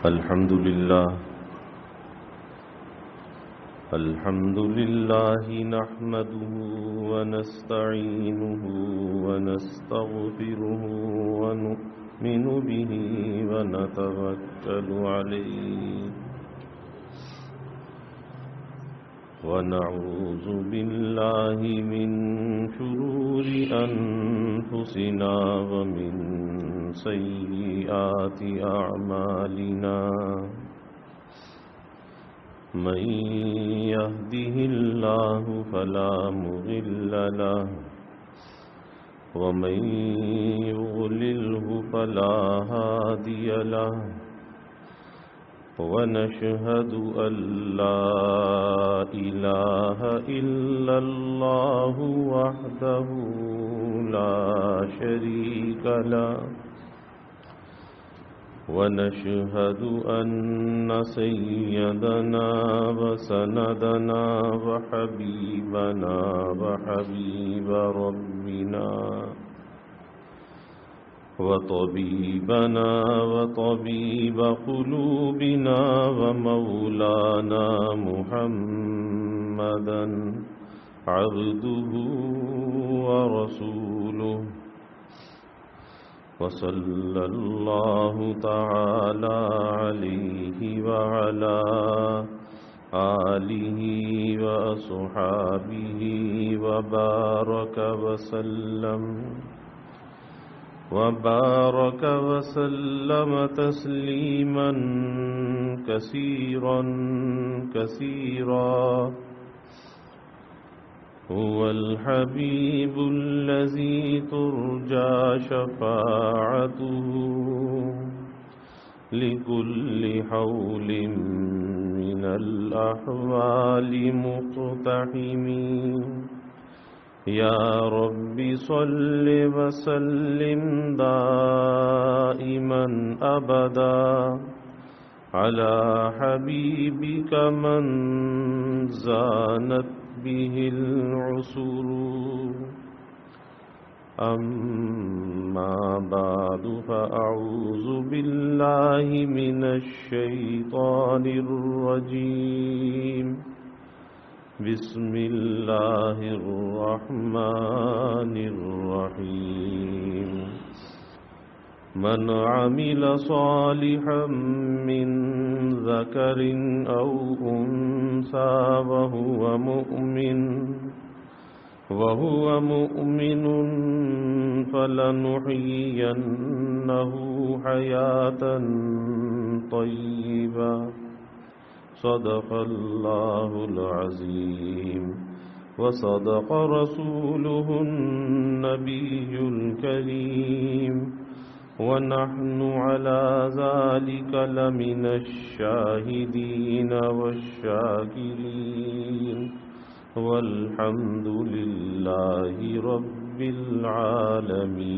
الحمد لله نحمده ونستعينه ونستغفره ونؤمن به ونتوكل عليه ونعوذ بالله من شرور أنفسنا ومن سيئات أعمالنا من يهده الله فلا مضل له ومن يضلله فلا هادي له ونشهد أن لا إله إلا الله وحده لا شريك له ونشهد أن سيدنا وسندنا وحبيبنا وحبيب ربنا وطبيبنا وطبيب قلوبنا ومولانا محمدا عبده ورسوله وصلى الله تعالى عليه وعلى آله وأصحابه وبارك وسلم تسليما كثيرا هو الحبيب الذي ترجى شفاعته لكل حول من الأحوال مقتحم يا رب صل وسلم دائما أبدا على حبيبك من زانت به العصور أما بعد فأعوذ بالله من الشيطان الرجيم بسم الله الرحمن الرحيم من عمل صالحا من ذكر أو أنثى وهو مؤمن فلنحيينه حياة طيبة صدق الله العظيم وصدق رسوله النبي الكريم ونحن على ذلك لمن الشاهدين والشاكرين والحمد لله رب العالمين.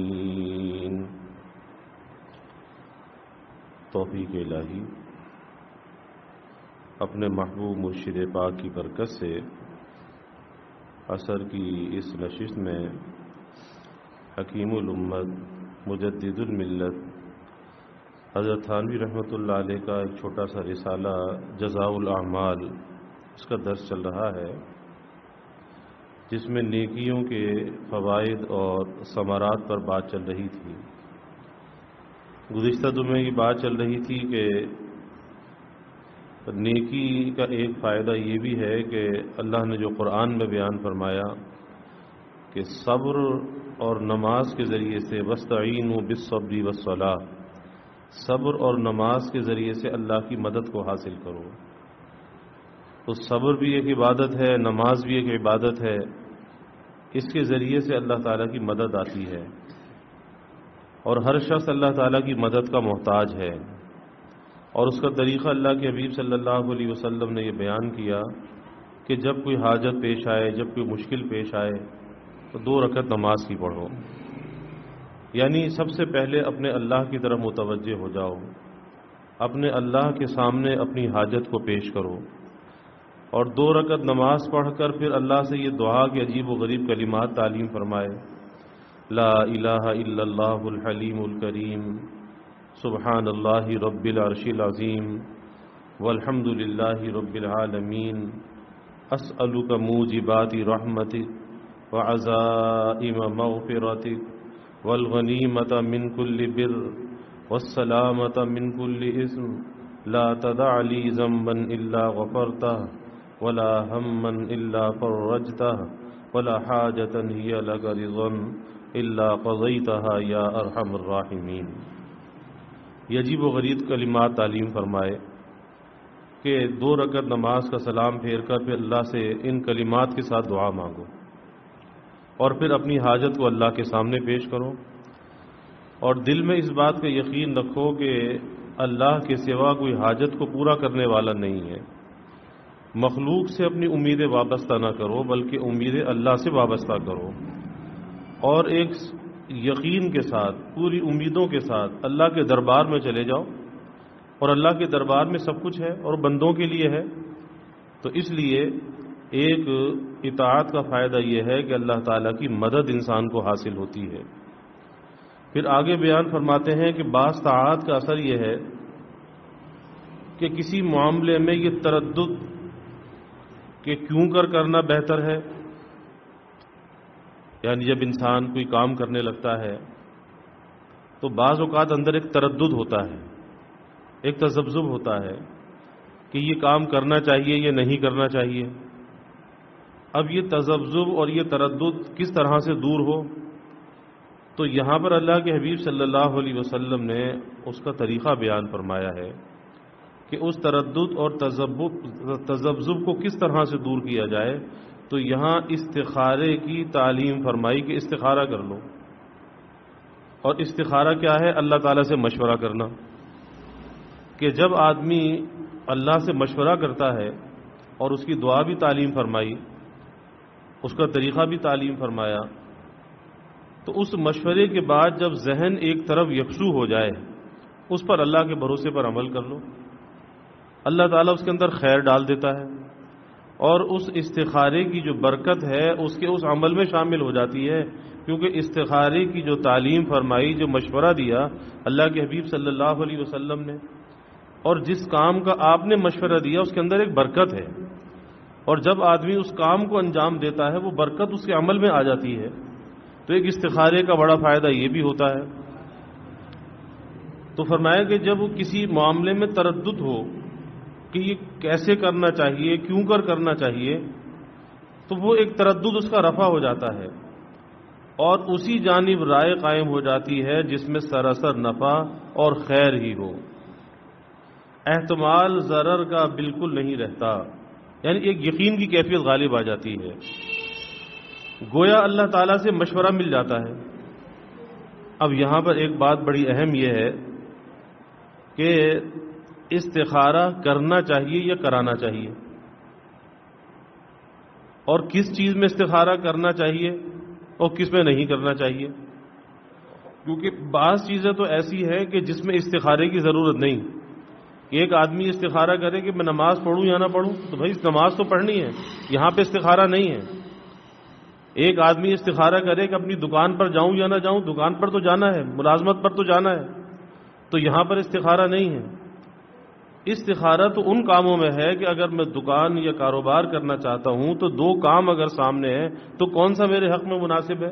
توفیق الہی اپنے محبوب مرشد پاک کی برکت سے عصر کی اس نشست میں حکیم الامت مجدد الملت حضرت تھانوی رحمۃ اللہ علیہ کا ایک چھوٹا سا رسالہ جزاء الاعمال اس کا درس چل رہا ہے، جس میں نیکیوں کے فوائد اور ثمرات پر بات چل رہی تھی. گزشتہ جمعے کی بات چل رہی تھی کہ نیکی کا ایک فائدہ یہ بھی ہے کہ اللہ نے جو قرآن میں بیان فرمایا کہ صبر اور نماز کے ذریعے سے وَاسْتَعِينُوا بِالصَّبْرِ وَالصَّلَاةِ، صبر اور نماز کے ذریعے سے اللہ کی مدد کو حاصل کرو. تو صبر بھی ایک عبادت ہے، نماز بھی ایک عبادت ہے. اس کے ذریعے سے اللہ تعالیٰ کی مدد آتی ہے، اور ہر شخص اللہ تعالیٰ کی مدد کا محتاج ہے. اور اس کا طریقہ اللہ کے حبیب صلی اللہ علیہ وسلم نے یہ بیان کیا کہ جب کوئی حاجت پیش آئے، جب کوئی مشکل پیش آئے تو 2 رکعت نماز کی پڑھو. یعنی سب سے پہلے اپنے اللہ کی طرف متوجہ ہو جاؤ، اپنے اللہ کے سامنے اپنی حاجت کو پیش کرو، اور 2 رکعت نماز پڑھ کر پھر اللہ سے یہ دعا کے عجیب و غریب کلمات تعلیم فرمائے. لا الہ الا اللہ الحلیم الکریم سبحان اللہ رب العرش العظیم والحمد للہ رب العالمین اسألک موجبات رحمتک وعزائم مغفرتک والغنیمة من كل بر والسلامة من كل اسم لا تدع لي ذنبا إلا غفرته ولا هما إلا فرجته ولا حاجة هي لك رضا إلا قضيتها يا أرحم الراحمين۔ یہ عجیب و غریب کلمات تعلیم فرمائے کہ 2 رکعت نماز کا سلام پھیر کر پھر اللہ سے ان کلمات کے ساتھ دعا مانگو اور پھر اپنی حاجت کو اللہ کے سامنے پیش کرو، اور دل میں اس بات کا یقین رکھو کہ اللہ کے سوا کوئی حاجت کو پورا کرنے والا نہیں ہے۔ مخلوق سے اپنی امیدیں وابستہ نہ کرو بلکہ امیدیں اللہ سے وابستہ کرو، اور ایک یقین کے ساتھ پوری امیدوں کے ساتھ اللہ کے دربار میں چلے جاؤ، اور اللہ کے دربار میں سب کچھ ہے اور بندوں کے لیے ہے۔ تو اس لیے ایک اطاعت کا فائدہ یہ ہے کہ اللہ تعالیٰ کی مدد انسان کو حاصل ہوتی ہے۔ پھر آگے بیان فرماتے ہیں کہ بعض طاعات کا اثر یہ ہے کہ کسی معاملے میں یہ تردد کہ کیوں کرنا بہتر ہے، یعنی جب انسان کوئی کام کرنے لگتا ہے تو بعض اوقات اندر ایک تردد ہوتا ہے، ایک تذبذب ہوتا ہے کہ یہ کام کرنا چاہیے یا نہیں کرنا چاہیے۔ اب یہ تذبذب اور یہ تردد کس طرح سے دور ہو، تو یہاں پر اللہ کے حبیب صلی اللہ علیہ وسلم نے اس کا طریقہ بیان فرمایا ہے کہ اس تردد اور تذبذب کو کس طرح سے دور کیا جائے۔ تو یہاں استخارے کی تعلیم فرمائی کہ استخارہ کر لو، اور استخارہ کیا ہے؟ اللہ تعالیٰ سے مشورہ کرنا، کہ جب آدمی اللہ سے مشورہ کرتا ہے اور اس کی دعا بھی تعلیم فرمائی، اس کا طریقہ بھی تعلیم فرمایا، تو اس مشورے کے بعد جب ذہن ایک طرف یکسو ہو جائے اس پر اللہ کے بھروسے پر عمل کر لو، اللہ تعالیٰ اس کے اندر خیر ڈال دیتا ہے، اور اس استخارے کی جو برکت ہے اس کے اس عمل میں شامل ہو جاتی ہے، کیونکہ استخارے کی جو تعلیم فرمائی، جو مشورہ دیا اللہ کے حبیب صلی اللہ علیہ وسلم نے، اور جس کام کا آپ نے مشورہ دیا اس کے اندر ایک برکت ہے، اور جب آدمی اس کام کو انجام دیتا ہے وہ برکت اس کے عمل میں آ جاتی ہے۔ تو ایک استخارے کا بڑا فائدہ یہ بھی ہوتا ہے۔ تو فرمایا کہ جب کسی معاملے میں تردد ہو کہ یہ کیسے کرنا چاہیے، کیوں کرنا چاہیے، تو وہ ایک تردد اس کا رفع ہو جاتا ہے، اور اسی جانب رائے قائم ہو جاتی ہے جس میں سراسر نفع اور خیر ہی ہو، احتمال ضرر کا بالکل نہیں رہتا، یعنی ایک یقین کی کیفیت غالب آ جاتی ہے، گویا اللہ تعالیٰ سے مشورہ مل جاتا ہے۔ اب یہاں پر ایک بات بڑی اہم یہ ہے کہ استخارہ کرنا چاہیے یا کرانا چاہیے، اور کس چیز میں استخارہ کرنا چاہیے اور کس میں نہیں کرنا چاہیے، کیونکہ بعض چیزیں تو ایسی ہیں کہ جس میں استخارے کی ضرورت نہیں۔ ایک آدمی استخارہ کرے کہ میں نماز پڑھوں یا نہ پڑھوں، تو بھائی نماز تو پڑھنی ہے، یہاں پہ استخارہ نہیں ہے۔ ایک آدمی استخارہ کرے کہ اپنی دکان پر جاؤں یا نہ جاؤں، دکان پر تو جانا ہے، ملازمت پر تو جانا ہے، تو یہاں پر استخارہ نہیں ہے۔ استخارہ تو ان کاموں میں ہے کہ اگر میں دکان یا کاروبار کرنا چاہتا ہوں تو 2 کام اگر سامنے ہیں تو کون سا میرے حق میں مناسب ہے۔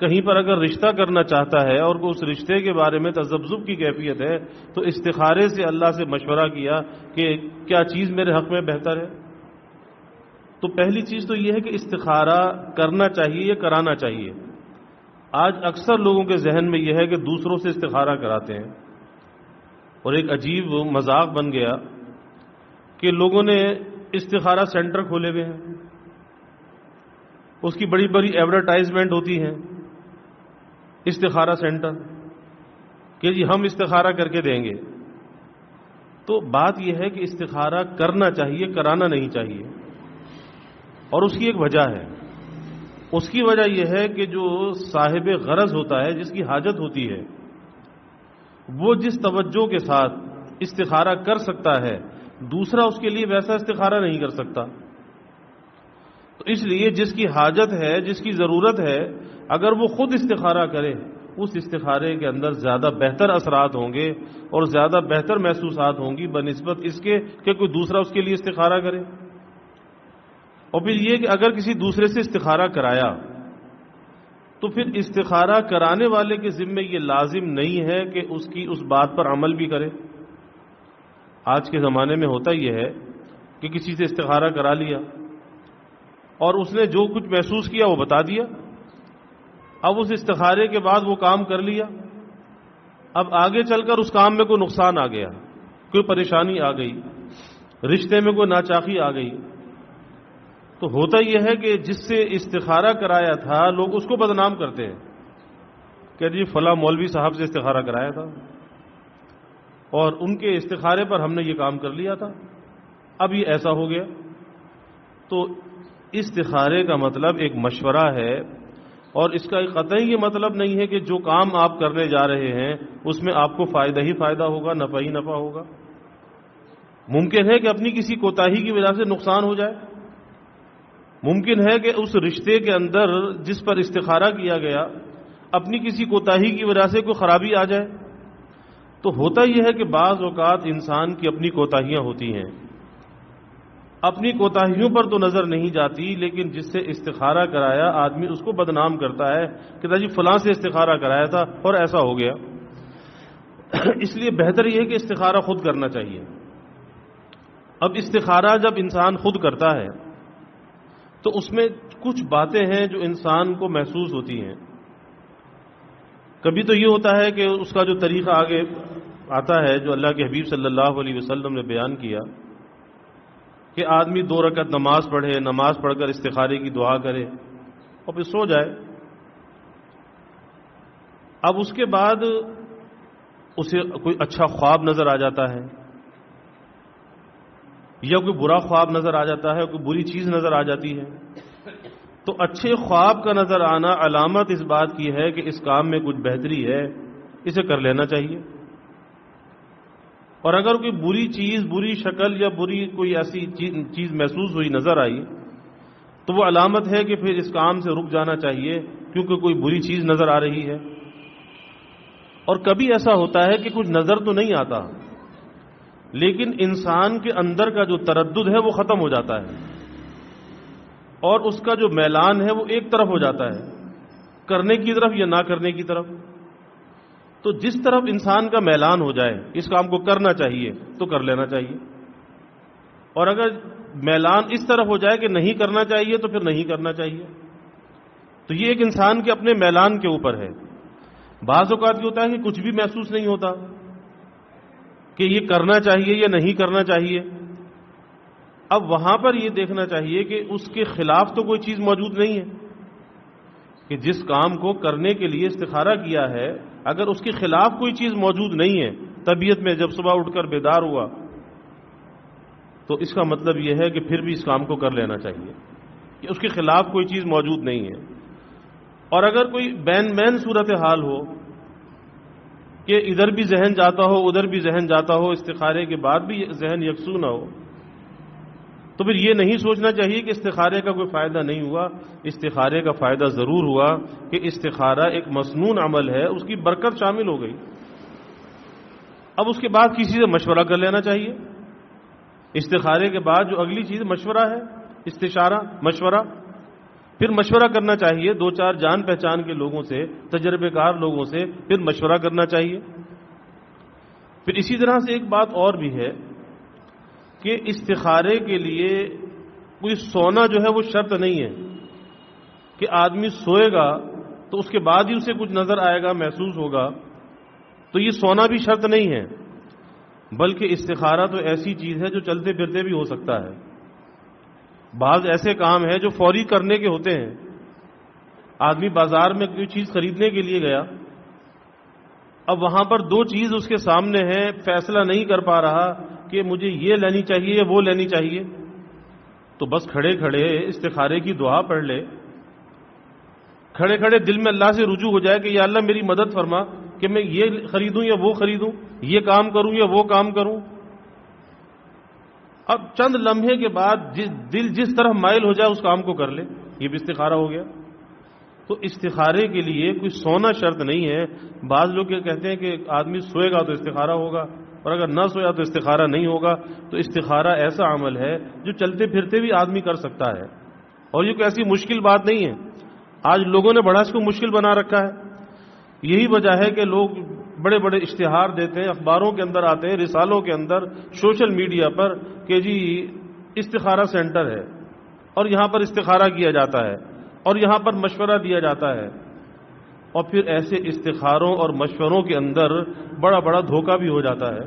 کہیں پر اگر رشتہ کرنا چاہتا ہے اور اس رشتے کے بارے میں تذبذب کی کیفیت ہے تو استخارے سے اللہ سے مشورہ کیا کہ کیا چیز میرے حق میں بہتر ہے۔ تو پہلی چیز تو یہ ہے کہ استخارہ کرنا چاہیے یا کرانا چاہیے۔ آج اکثر لوگوں کے ذہن میں یہ ہے کہ دوسروں سے استخارہ کراتے ہیں، اور ایک عجیب مذاق بن گیا کہ لوگوں نے استخارہ سینٹر کھولے ہوئے ہیں، اس کی بڑی بڑی ایڈورٹائزمنٹ ہوتی ہیں، استخارہ سینٹر، کہ جی ہم استخارہ کر کے دیں گے۔ تو بات یہ ہے کہ استخارہ کرنا چاہیے، کرانا نہیں چاہیے، اور اس کی ایک وجہ ہے۔ اس کی وجہ یہ ہے کہ جو صاحب غرض ہوتا ہے، جس کی حاجت ہوتی ہے، وہ جس توجہ کے ساتھ استخارہ کر سکتا ہے دوسرا اس کے لیے ویسا استخارہ نہیں کر سکتا۔ تو اس لیے جس کی حاجت ہے، جس کی ضرورت ہے، اگر وہ خود استخارہ کرے اس استخارے کے اندر زیادہ بہتر اثرات ہوں گے اور زیادہ بہتر محسوسات ہوں گی بنسبت اس کے کہ کوئی دوسرا اس کے لیے استخارہ کرے۔ اور پھر یہ کہ اگر کسی دوسرے سے استخارہ کرایا تو پھر استخارہ کرانے والے کے ذمے یہ لازم نہیں ہے کہ اس کی اس بات پر عمل بھی کرے۔ آج کے زمانے میں ہوتا یہ ہے کہ کسی سے استخارہ کرا لیا اور اس نے جو کچھ محسوس کیا وہ بتا دیا، اب اس استخارے کے بعد وہ کام کر لیا، اب آگے چل کر اس کام میں کوئی نقصان آ گیا، کوئی پریشانی آ گئی، رشتے میں کوئی ناچاقی آ گئی، تو ہوتا یہ ہے کہ جس سے استخارہ کرایا تھا لوگ اس کو بدنام کرتے ہیں کہ جی فلاں مولوی صاحب سے استخارہ کرایا تھا اور ان کے استخارے پر ہم نے یہ کام کر لیا تھا، اب یہ ایسا ہو گیا۔ تو استخارے کا مطلب ایک مشورہ ہے، اور اس کا قطعی یہ مطلب نہیں ہے کہ جو کام آپ کرنے جا رہے ہیں اس میں آپ کو فائدہ ہی فائدہ ہوگا، نفع ہی نفع ہوگا۔ ممکن ہے کہ اپنی کسی کوتاہی کی وجہ سے نقصان ہو جائے، ممکن ہے کہ اس رشتے کے اندر جس پر استخارہ کیا گیا اپنی کسی کوتاہی کی وجہ سے کوئی خرابی آ جائے۔ تو ہوتا یہ ہے کہ بعض اوقات انسان کی اپنی کوتاہیاں ہوتی ہیں، اپنی کوتاہیوں پر تو نظر نہیں جاتی، لیکن جس سے استخارہ کرایا آدمی اس کو بدنام کرتا ہے کہ جی فلاں سے استخارہ کرایا تھا اور ایسا ہو گیا۔ اس لیے بہتر یہ ہے کہ استخارہ خود کرنا چاہیے۔ اب استخارہ جب انسان خود کرتا ہے تو اس میں کچھ باتیں ہیں جو انسان کو محسوس ہوتی ہیں۔ کبھی تو یہ ہوتا ہے کہ اس کا جو طریقہ آگے آتا ہے جو اللہ کے حبیب صلی اللہ علیہ وسلم نے بیان کیا کہ آدمی 2 رکعت نماز پڑھے، نماز پڑھ کر استخارے کی دعا کرے اور پھر سو جائے۔ اب اس کے بعد اسے کوئی اچھا خواب نظر آ جاتا ہے یا کوئی برا خواب نظر آ جاتا ہے، کوئی بری چیز نظر آ جاتی ہے، تو اچھے خواب کا نظر آنا علامت اس بات کی ہے کہ اس کام میں کچھ بہتری ہے، اسے کر لینا چاہیے۔ اور اگر کوئی بری چیز، بری شکل یا بری کوئی ایسی چیز محسوس ہوئی نظر آئی تو وہ علامت ہے کہ پھر اس کام سے رک جانا چاہیے، کیونکہ کوئی بری چیز نظر آ رہی ہے۔ اور کبھی ایسا ہوتا ہے کہ کچھ نظر تو نہیں آتا لیکن انسان کے اندر کا جو تردد ہے وہ ختم ہو جاتا ہے اور اس کا جو میلان ہے وہ ایک طرف ہو جاتا ہے، کرنے کی طرف یا نہ کرنے کی طرف۔ تو جس طرف انسان کا میلان ہو جائے اس کام کو کرنا چاہیے تو کر لینا چاہیے، اور اگر میلان اس طرف ہو جائے کہ نہیں کرنا چاہیے تو پھر نہیں کرنا چاہیے۔ تو یہ ایک انسان کے اپنے میلان کے اوپر ہے۔ بعض اوقات یہ ہوتا ہے کہ کچھ بھی محسوس نہیں ہوتا کہ یہ کرنا چاہیے یا نہیں کرنا چاہیے۔ اب وہاں پر یہ دیکھنا چاہیے کہ اس کے خلاف تو کوئی چیز موجود نہیں ہے، کہ جس کام کو کرنے کے لیے استخارہ کیا ہے اگر اس کے خلاف کوئی چیز موجود نہیں ہے، طبیعت میں جب صبح اٹھ کر بیدار ہوا تو اس کا مطلب یہ ہے کہ پھر بھی اس کام کو کر لینا چاہیے کہ اس کے خلاف کوئی چیز موجود نہیں ہے۔ اور اگر کوئی بین صورتحال ہو کہ ادھر بھی ذہن جاتا ہو ادھر بھی ذہن جاتا ہو، استخارے کے بعد بھی ذہن یکسو نہ ہو، تو پھر یہ نہیں سوچنا چاہیے کہ استخارے کا کوئی فائدہ نہیں ہوا۔ استخارے کا فائدہ ضرور ہوا کہ استخارہ ایک مسنون عمل ہے، اس کی برکت شامل ہو گئی۔ اب اس کے بعد کسی سے مشورہ کر لینا چاہیے۔ استخارے کے بعد جو اگلی چیز مشورہ ہے، استشارہ، مشورہ، پھر مشورہ کرنا چاہیے 2-4 جان پہچان کے لوگوں سے، تجربے کار لوگوں سے، پھر مشورہ کرنا چاہیے۔ پھر اسی طرح سے ایک بات اور بھی ہے کہ استخارے کے لیے کوئی سونا جو ہے وہ شرط نہیں ہے کہ آدمی سوئے گا تو اس کے بعد ہی اسے کچھ نظر آئے گا، محسوس ہوگا، تو یہ سونا بھی شرط نہیں ہے، بلکہ استخارہ تو ایسی چیز ہے جو چلتے پھرتے بھی ہو سکتا ہے۔ بعض ایسے کام ہیں جو فوری کرنے کے ہوتے ہیں۔ آدمی بازار میں کوئی چیز خریدنے کے لیے گیا، اب وہاں پر 2 چیز اس کے سامنے ہے، فیصلہ نہیں کر پا رہا کہ مجھے یہ لینی چاہیے یا وہ لینی چاہیے، تو بس کھڑے کھڑے استخارے کی دعا پڑھ لے، کھڑے کھڑے دل میں اللہ سے رجوع ہو جائے کہ یا اللہ میری مدد فرما کہ میں یہ خریدوں یا وہ خریدوں، یہ کام کروں یا وہ کام کروں۔ اب چند لمحے کے بعد دل جس طرح مائل ہو جائے اس کام کو کر لے، یہ بھی استخارہ ہو گیا۔ تو استخارے کے لیے کوئی سونا شرط نہیں ہے. بعض لوگ یہ کہتے ہیں کہ آدمی سوئے گا تو استخارہ ہوگا، اور اگر نہ سویا تو استخارہ نہیں ہوگا. تو استخارہ ایسا عمل ہے جو چلتے پھرتے بھی آدمی کر سکتا ہے، اور یہ کوئی ایسی مشکل بات نہیں ہے. آج لوگوں نے بڑا اس کو مشکل بنا رکھا ہے. یہی وجہ ہے کہ لوگ بڑے بڑے اشتہار دیتے ہیں، اخباروں کے اندر آتے ہیں، رسالوں کے اندر، سوشل میڈیا پر کہ جی استخارہ سینٹر ہے اور یہاں پر استخارہ کیا جاتا ہے اور یہاں پر مشورہ دیا جاتا ہے. اور پھر ایسے استخاروں اور مشوروں کے اندر بڑا بڑا دھوکہ بھی ہو جاتا ہے.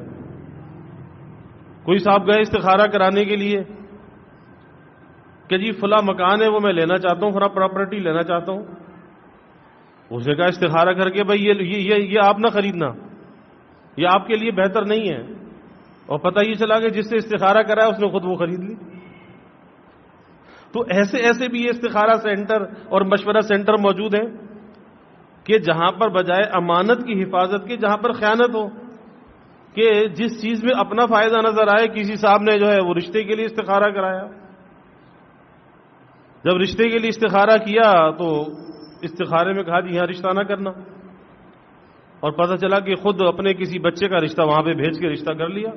کوئی صاحب گئے استخارہ کرانے کے لیے کہ جی فلاں مکان ہے وہ میں لینا چاہتا ہوں، فلاں پراپرٹی لینا چاہتا ہوں. اس نے کہا استخارہ کر کے بھائی یہ آپ نہ خریدنا، یہ آپ کے لیے بہتر نہیں ہے. اور پتہ یہ چلا کہ جس سے استخارہ کرا ہے اس نے خود وہ خرید لی. تو ایسے بھی یہ استخارہ سینٹر اور مشورہ سینٹر موجود ہیں کہ جہاں پر بجائے امانت کی حفاظت کے جہاں پر خیانت ہو، کہ جس چیز میں اپنا فائدہ نظر آئے. کسی صاحب نے جو ہے وہ رشتے کے لیے استخارہ کرایا، جب رشتے کے لیے استخارہ کیا تو استخارے میں کہا جی یہاں رشتہ نہ کرنا، اور پتہ چلا کہ خود اپنے کسی بچے کا رشتہ وہاں پہ بھیج کے رشتہ کر لیا.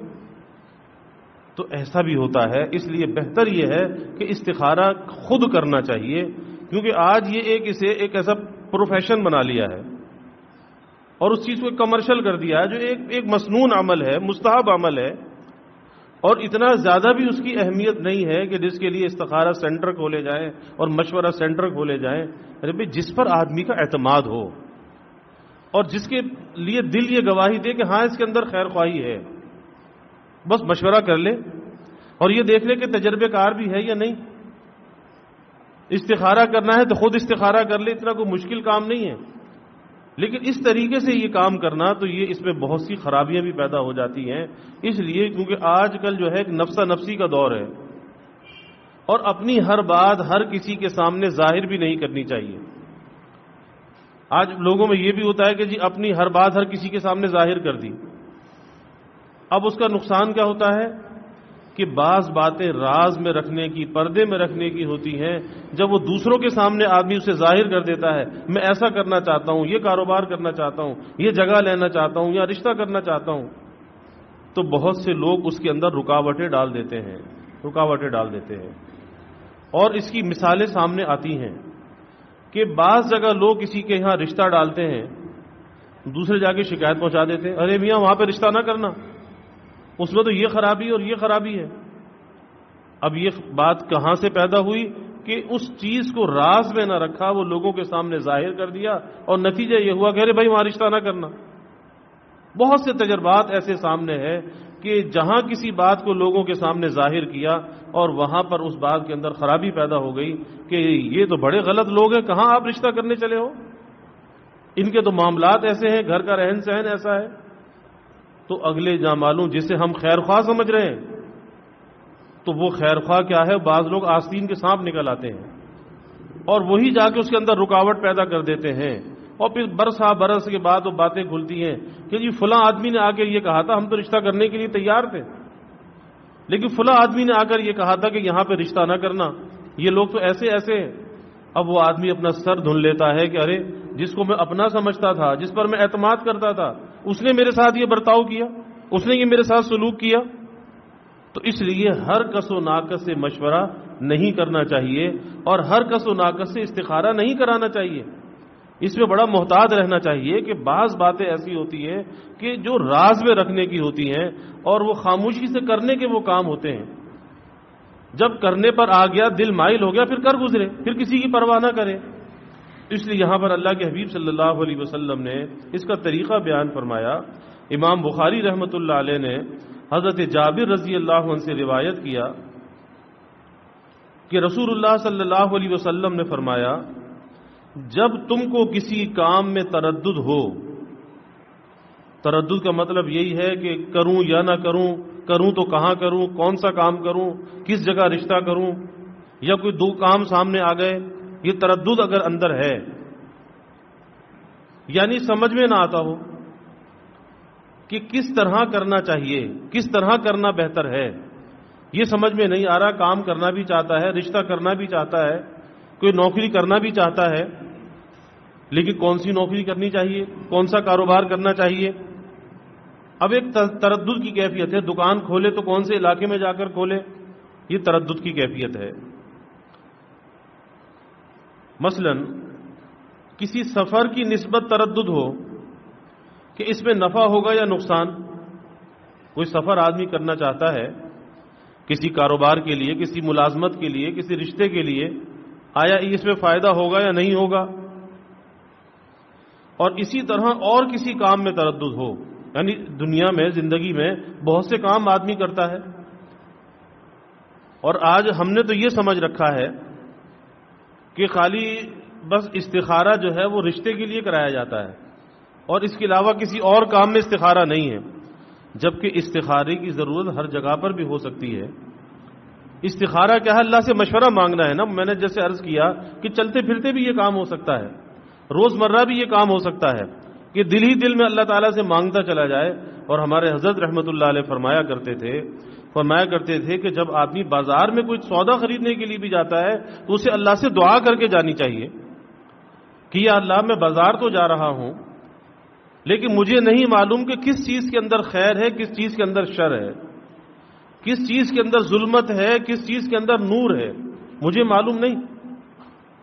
تو ایسا بھی ہوتا ہے. اس لیے بہتر یہ ہے کہ استخارہ خود کرنا چاہیے، کیونکہ آج یہ اسے ایک ایسا پروفیشن بنا لیا ہے اور اس چیز کو کمرشل کر دیا ہے جو ایک مسنون عمل ہے، مستحب عمل ہے، اور اتنا زیادہ بھی اس کی اہمیت نہیں ہے کہ جس کے لیے استخارہ سینٹر کھولے جائیں اور مشورہ سینٹر کھولے جائیں. ارے بھائی جس پر آدمی کا اعتماد ہو اور جس کے لیے دل یہ گواہی دے کہ ہاں اس کے اندر خیر خواہی ہے، بس مشورہ کر لے اور یہ دیکھ لے کہ تجربے کار بھی ہے یا نہیں. استخارہ کرنا ہے تو خود استخارہ کر لے، اتنا کوئی مشکل کام نہیں ہے. لیکن اس طریقے سے یہ کام کرنا تو یہ اس میں بہت سی خرابیاں بھی پیدا ہو جاتی ہیں. اس لیے کیونکہ آج کل جو ہے ایک نفسا نفسی کا دور ہے، اور اپنی ہر بات ہر کسی کے سامنے ظاہر بھی نہیں کرنی چاہیے. آج لوگوں میں یہ بھی ہوتا ہے کہ جی اپنی ہر بات ہر کسی کے سامنے ظاہر کر دی. اب اس کا نقصان کیا ہوتا ہے کہ بعض باتیں راز میں رکھنے کی، پردے میں رکھنے کی ہوتی ہیں. جب وہ دوسروں کے سامنے آدمی اسے ظاہر کر دیتا ہے، میں ایسا کرنا چاہتا ہوں، یہ کاروبار کرنا چاہتا ہوں، یہ جگہ لینا چاہتا ہوں، یا رشتہ کرنا چاہتا ہوں، تو بہت سے لوگ اس کے اندر رکاوٹیں ڈال دیتے ہیں. اور اس کی مثالیں سامنے آتی ہیں کہ بعض جگہ لوگ کسی کے یہاں رشتہ ڈالتے ہیں، دوسرے جا کے شکایت پہنچا دیتے ہیں، ارے میاں وہاں پہ رشتہ نہ کرنا، اس میں تو یہ خرابی اور یہ خرابی ہے. اب یہ بات کہاں سے پیدا ہوئی کہ اس چیز کو راز میں نہ رکھا، وہ لوگوں کے سامنے ظاہر کر دیا، اور نتیجہ یہ ہوا کہ ارے بھائی وہاں رشتہ نہ کرنا. بہت سے تجربات ایسے سامنے ہیں کہ جہاں کسی بات کو لوگوں کے سامنے ظاہر کیا اور وہاں پر اس بات کے اندر خرابی پیدا ہو گئی کہ یہ تو بڑے غلط لوگ ہیں، کہاں آپ رشتہ کرنے چلے ہو، ان کے تو معاملات ایسے ہیں، گھر کا رہن سہن ایسا ہے. تو اگلے نامعلوم جسے ہم خیر خواہ سمجھ رہے ہیں، تو وہ خیر خواہ کیا ہے، بعض لوگ آستین کے سانپ نکل آتے ہیں اور وہی جا کے اس کے اندر رکاوٹ پیدا کر دیتے ہیں. اور پھر برس کے بعد وہ باتیں کھلتی ہیں کہ جی فلاں آدمی نے آ کے یہ کہا تھا، ہم تو رشتہ کرنے کے لیے تیار تھے، لیکن فلاں آدمی نے آ کر یہ کہا تھا کہ یہاں پہ رشتہ نہ کرنا، یہ لوگ تو ایسے ہیں. اب وہ آدمی اپنا سر دھن لیتا ہے کہ ارے جس کو میں اپنا سمجھتا تھا، جس پر میں اعتماد کرتا تھا، اس نے میرے ساتھ یہ برتاؤ کیا، اس نے یہ میرے ساتھ سلوک کیا. تو اس لیے ہر کس و ناقص سے مشورہ نہیں کرنا چاہیے اور ہر کس و ناقص سے استخارہ نہیں کرانا چاہیے. اس میں بڑا محتاط رہنا چاہیے کہ بعض باتیں ایسی ہوتی ہیں کہ جو راز میں رکھنے کی ہوتی ہیں اور وہ خاموشی سے کرنے کے وہ کام ہوتے ہیں. جب کرنے پر آ گیا، دل مائل ہو گیا، پھر کر گزرے، پھر کسی کی پرواہ نہ کرے. اس لیے یہاں پر اللہ کے حبیب صلی اللہ علیہ وسلم نے اس کا طریقہ بیان فرمایا. امام بخاری رحمۃ اللہ علیہ نے حضرت جابر رضی اللہ عنہ سے روایت کیا کہ رسول اللہ صلی اللہ علیہ وسلم نے فرمایا، جب تم کو کسی کام میں تردد ہو، تردد کا مطلب یہی ہے کہ کروں یا نہ کروں تو کہاں کروں، کون سا کام کروں، کس جگہ رشتہ کروں، یا کوئی دو کام سامنے آ گئے، یہ تردد اگر اندر ہے، یعنی سمجھ میں نہ آتا ہو کہ کس طرح کرنا چاہیے، کس طرح کرنا بہتر ہے، یہ سمجھ میں نہیں آ رہا، کام کرنا بھی چاہتا ہے، رشتہ کرنا بھی چاہتا ہے، کوئی نوکری کرنا بھی چاہتا ہے، لیکن کون سی نوکری کرنی چاہیے، کون سا کاروبار کرنا چاہیے؟ اب ایک تردد کی کیفیت ہے، دکان کھولے تو کون سے علاقے میں جا کر کھولے، یہ تردد کی کیفیت ہے۔ مثلا کسی سفر کی نسبت تردد ہو کہ اس میں نفع ہوگا یا نقصان۔ کوئی سفر آدمی کرنا چاہتا ہے کسی کاروبار کے لیے، کسی ملازمت کے لیے، کسی رشتے کے لیے، آیا اس میں فائدہ ہوگا یا نہیں ہوگا؟ اور اسی طرح اور کسی کام میں تردد ہو، یعنی دنیا میں، زندگی میں بہت سے کام آدمی کرتا ہے، اور آج ہم نے تو یہ سمجھ رکھا ہے کہ خالی بس استخارہ جو ہے وہ رشتے کے لیے کرایا جاتا ہے، اور اس کے علاوہ کسی اور کام میں استخارہ نہیں ہے، جبکہ استخارے کی ضرورت ہر جگہ پر بھی ہو سکتی ہے۔ استخارہ کیا ہے؟ اللہ سے مشورہ مانگنا ہے نا۔ میں نے جیسے عرض کیا کہ چلتے پھرتے بھی یہ کام ہو سکتا ہے، روزمرہ بھی یہ کام ہو سکتا ہے کہ دل ہی دل میں اللہ تعالیٰ سے مانگتا چلا جائے۔ اور ہمارے حضرت رحمۃ اللہ علیہ فرمایا کرتے تھے کہ جب آدمی بازار میں کوئی سودا خریدنے کے لیے بھی جاتا ہے تو اسے اللہ سے دعا کر کے جانی چاہیے کہ یا اللہ میں بازار تو جا رہا ہوں لیکن مجھے نہیں معلوم کہ کس چیز کے اندر خیر ہے، کس چیز کے اندر شر ہے، کس چیز کے اندر ظلمت ہے، کس چیز کے اندر نور ہے، مجھے معلوم نہیں۔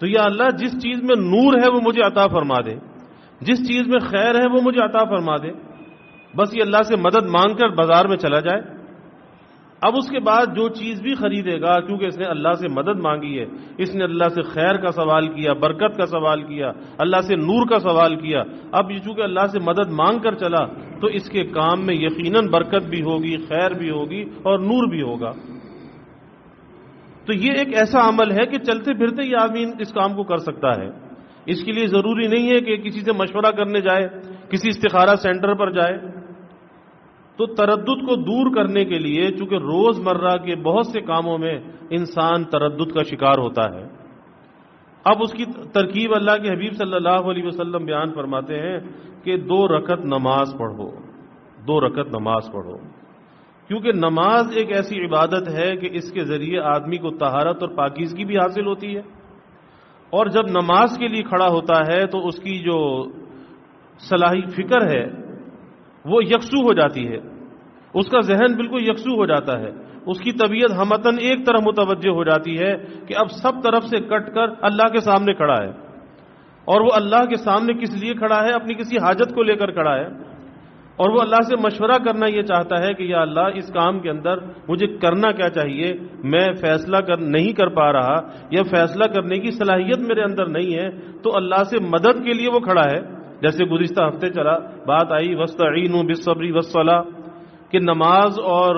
تو یا اللہ جس چیز میں نور ہے وہ مجھے عطا فرما دے، جس چیز میں خیر ہے وہ مجھے عطا فرما دے۔ بس یہ اللہ سے مدد مانگ کر بازار میں چلا جائے۔ اب اس کے بعد جو چیز بھی خریدے گا، کیونکہ اس نے اللہ سے مدد مانگی ہے، اس نے اللہ سے خیر کا سوال کیا، برکت کا سوال کیا، اللہ سے نور کا سوال کیا، اب یہ چونکہ اللہ سے مدد مانگ کر چلا تو اس کے کام میں یقیناً برکت بھی ہوگی، خیر بھی ہوگی اور نور بھی ہوگا۔ تو یہ ایک ایسا عمل ہے کہ چلتے پھرتے یہ آدمی اس کام کو کر سکتا ہے۔ اس کے لیے ضروری نہیں ہے کہ کسی سے مشورہ کرنے جائے، کسی استخارہ سینٹر پر جائے۔ تو تردد کو دور کرنے کے لیے چونکہ روزمرہ کے بہت سے کاموں میں انسان تردد کا شکار ہوتا ہے، اب اس کی ترکیب اللہ کے حبیب صلی اللہ علیہ وسلم بیان فرماتے ہیں کہ 2 رکعت نماز پڑھو، 2 رکعت نماز پڑھو، کیونکہ نماز ایک ایسی عبادت ہے کہ اس کے ذریعے آدمی کو طہارت اور پاکیزگی بھی حاصل ہوتی ہے، اور جب نماز کے لیے کھڑا ہوتا ہے تو اس کی جو صلاحی فکر ہے وہ یکسو ہو جاتی ہے، اس کا ذہن بالکل یکسو ہو جاتا ہے، اس کی طبیعت ہمتن ایک طرف متوجہ ہو جاتی ہے کہ اب سب طرف سے کٹ کر اللہ کے سامنے کھڑا ہے، اور وہ اللہ کے سامنے کس لیے کھڑا ہے؟ اپنی کسی حاجت کو لے کر کھڑا ہے، اور وہ اللہ سے مشورہ کرنا یہ چاہتا ہے کہ یا اللہ اس کام کے اندر مجھے کرنا کیا چاہیے، میں فیصلہ نہیں کر پا رہا یا فیصلہ کرنے کی صلاحیت میرے اندر نہیں ہے، تو اللہ سے مدد کے لیے وہ کھڑا ہے۔ جیسے گزشتہ ہفتے چلا بات آئی وَاسْتَعِینُوا بِالصَّبْرِ وَالصَّلَاةِ کہ نماز اور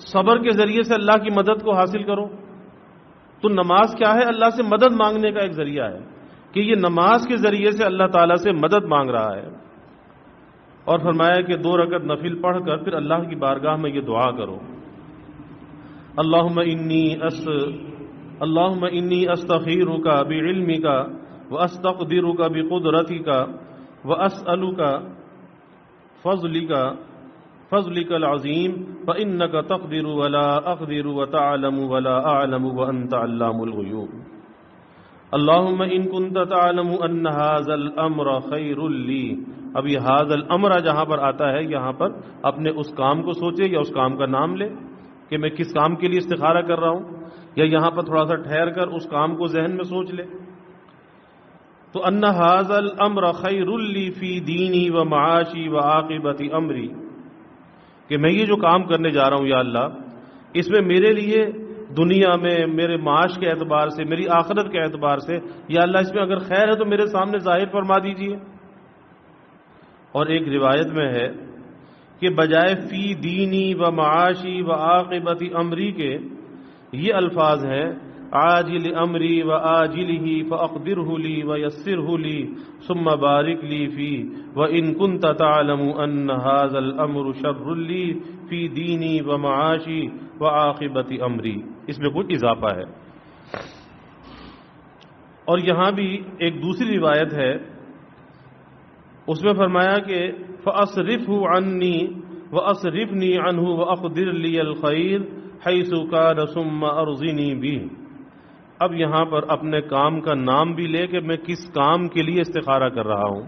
صبر کے ذریعے سے اللہ کی مدد کو حاصل کرو۔ تو نماز کیا ہے؟ اللہ سے مدد مانگنے کا ایک ذریعہ ہے کہ یہ نماز کے ذریعے سے اللہ تعالیٰ سے مدد مانگ رہا ہے۔ اور فرمایا کہ 2 رکعت نفل پڑھ کر پھر اللہ کی بارگاہ میں یہ دعا کرو، اللہم انی استخیرک بعلمک واستقدرک بقدرتک واسألک فضلک العظیم فإنک تقدر ولا اقدر وتعلم ولا اعلم وانت علام الغیوب اللہم ان کنت تعلم ان ھذا الامر خیر لی۔ اب یہ ھذا الامر جہاں پر آتا ہے یہاں پر اپنے اس کام کو سوچے یا اس کام کا نام لے کہ میں کس کام کے لیے استخارہ کر رہا ہوں، یا یہاں پر تھوڑا سا ٹھہر کر اس کام کو ذہن میں سوچ لے۔ تو ان ھذا الامر خیر لی فی دینی و معاشی و عاقبت امری، کہ میں یہ جو کام کرنے جا رہا ہوں یا اللہ اس میں میرے لیے دنیا میں میرے معاش کے اعتبار سے، میری آخرت کے اعتبار سے یا اللہ اس میں اگر خیر ہے تو میرے سامنے ظاہر فرما دیجئے۔ اور ایک روایت میں ہے کہ بجائے فی دینی و معاشی و عاقبت امری کے یہ الفاظ ہیں عاجل امری و آجلہ فاقدرہ لی و یسرہ لی ثم بارک لی فی و ان کنت تعلم ان ھذا الامر شر لی فی دینی و معاشی و عاقبت امری، اس میں کچھ اضافہ ہے۔ اور یہاں بھی ایک دوسری روایت ہے، اس میں فرمایا کہ فَأَصْرِفْهُ عَنِّي وَأَصْرِفْنِي عَنْهُ وَأَقْدِرْ لِيَ الْخَيْرَ حَيْثُ كَانَ ثُمَّ أَرْضِنِي بِهِ، اب یہاں پر اپنے کام کا نام بھی لے کہ میں کس کام کے لیے استخارہ کر رہا ہوں،